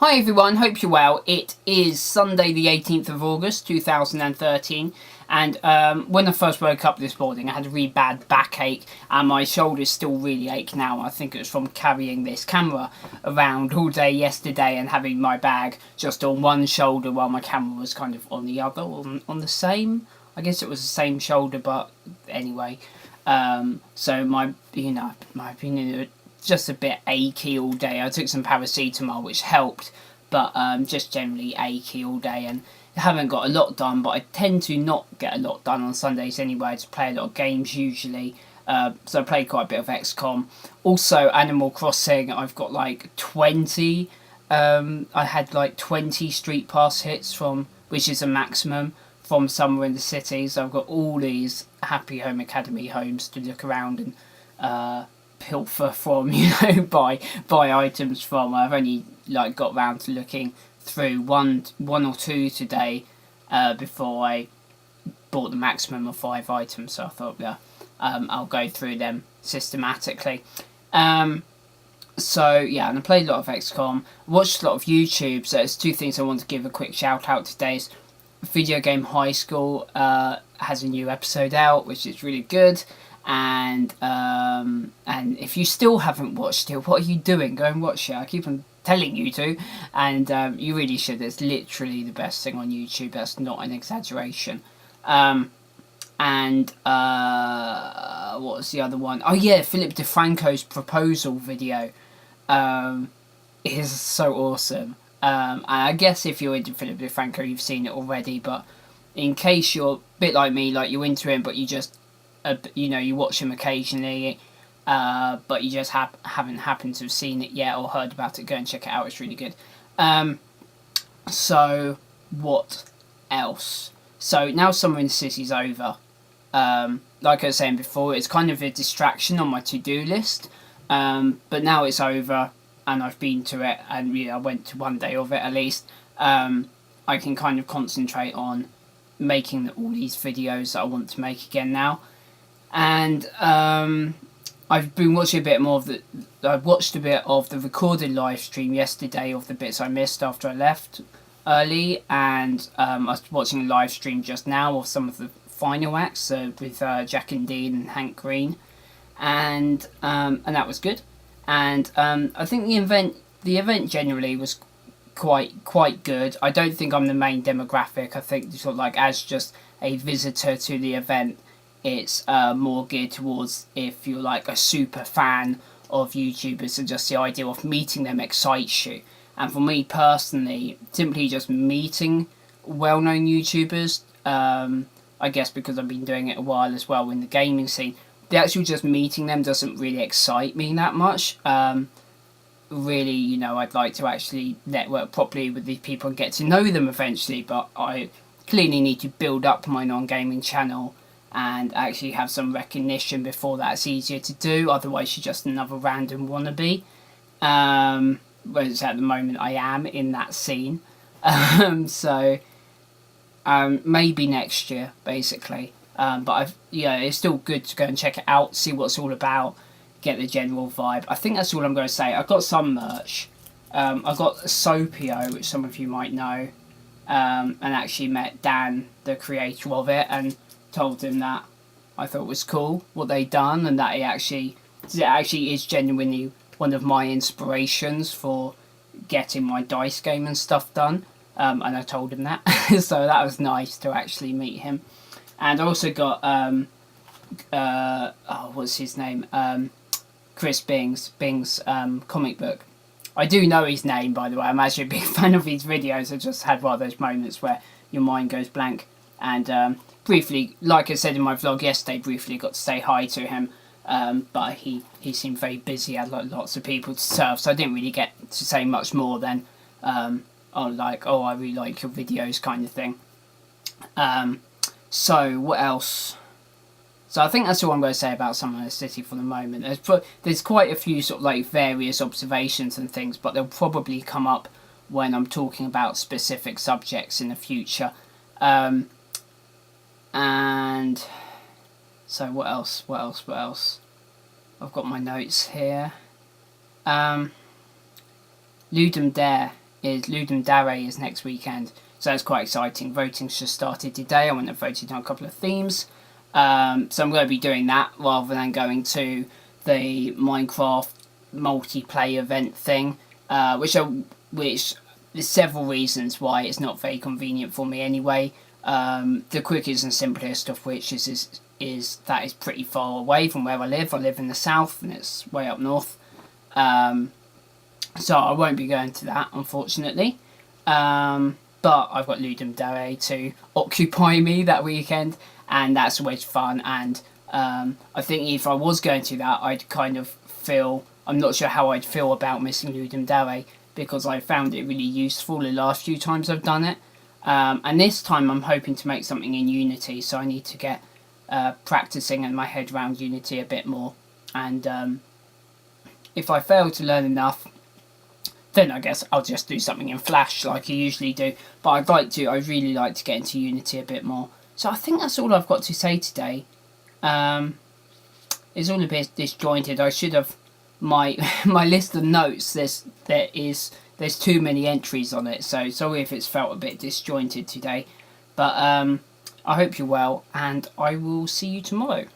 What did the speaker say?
Hi everyone, hope you're well. It is Sunday the 18th of August 2013 and when I first woke up this morning I had a really bad backache and my shoulders still really ache now. I think it was from carrying this camera around all day yesterday and having my bag just on one shoulder while my camera was kind of on the other, on the same. I guess it was the same shoulder, but anyway. So my opinion, just a bit achy all day. I took some paracetamol which helped, but just generally achy all day and I haven't got a lot done, but I tend to not get a lot done on Sundays anyway. I just play a lot of games usually, so I played quite a bit of XCOM. Also Animal Crossing, I've got like 20, I had like 20 Street Pass hits from, which is a maximum, from somewhere in the city, so I've got all these Happy Home Academy homes to look around and pilfer from, buy items from. I've only like got round to looking through one or two today before I bought the maximum of 5 items, so I thought I'll go through them systematically. So yeah, and I played a lot of XCOM, watched a lot of YouTube. So there's two things I want to give a quick shout out today. Is Video Game High School has a new episode out, which is really good. And if you still haven't watched it, what are you doing? Go and watch it. I keep on telling you to, and you really should. It's literally the best thing on YouTube. That's not an exaggeration. And what was the other one? Oh yeah, Philip DeFranco's proposal video is so awesome. And I guess if you're into Philip DeFranco, you've seen it already, but in case you're a bit like me, like you're into him, but you just you watch him occasionally, but you just haven't happened to have seen it yet or heard about it, go and check it out. It's really good. So what else? So now Summer in the City's over. Like I was saying before, it's kind of a distraction on my to-do list, but now it's over and I've been to it, and I went to one day of it at least. I can kind of concentrate on making all these videos that I want to make again now. And I've been watching a bit more of I watched a bit of the recorded live stream yesterday of the bits I missed after I left early, and I was watching a live stream just now of some of the final acts with Jack and Dean and Hank Green, and that was good. And I think the event generally was quite good. I don't think I'm the main demographic. I think sort of like as just a visitor to the event, it's more geared towards if you're like a super fan of YouTubers, and just the idea of meeting them excites you. And for me personally, simply just meeting well-known YouTubers, I guess because I've been doing it a while as well in the gaming scene, the actual just meeting them doesn't really excite me that much. Really, I'd like to actually network properly with these people and get to know them eventually, but I clearly need to build up my non-gaming channel and actually have some recognition before that's easier to do. Otherwise you're just another random wannabe. Whereas at the moment I am in that scene. So maybe next year, basically. But it's still good to go and check it out, see what it's all about, get the general vibe. I think that's all I'm going to say. I've got some merch. I've got Sopio, which some of you might know, and actually met Dan, the creator of it, and told him that I thought it was cool what they'd done, and that it actually is genuinely one of my inspirations for getting my dice game and stuff done. And I told him that, so that was nice to actually meet him. And I also got what's his name? Chris Bing's comic book. I do know his name, by the way. I'm actually a big fan of his videos. I just had one of those moments where your mind goes blank. And briefly, like I said in my vlog yesterday, briefly got to say hi to him. But he seemed very busy, had lots of people to serve, so I didn't really get to say much more than I really like your videos kind of thing. So what else? So I think that's all I'm going to say about Summer in the City for the moment. There's quite a few sort of like various observations and things, but they'll probably come up when I'm talking about specific subjects in the future. And so what else? I've got my notes here. Ludum Dare is Ludum Dare is next weekend, so that's quite exciting. Voting's just started today. I went and voted on a couple of themes, so I'm going to be doing that rather than going to the Minecraft multiplayer event thing, which there's several reasons why it's not very convenient for me anyway. The quickest and simplest of which is that it's pretty far away from where I live. I live in the south and it's way up north. So I won't be going to that, unfortunately. But I've got Ludum Dare to occupy me that weekend, and that's always fun. And I think if I was going to that, I'd kind of feel... I'm not sure how I'd feel about missing Ludum Dare, because I found it really useful the last few times I've done it. And this time I'm hoping to make something in Unity, so I need to get practicing and my head around Unity a bit more. And if I fail to learn enough, then I guess I'll just do something in Flash like I usually do. But I'd really like to get into Unity a bit more. So I think that's all I've got to say today. It's all a bit disjointed. I should have... My list of notes, there's too many entries on it, so sorry if it's felt a bit disjointed today. But I hope you're well, and I will see you tomorrow.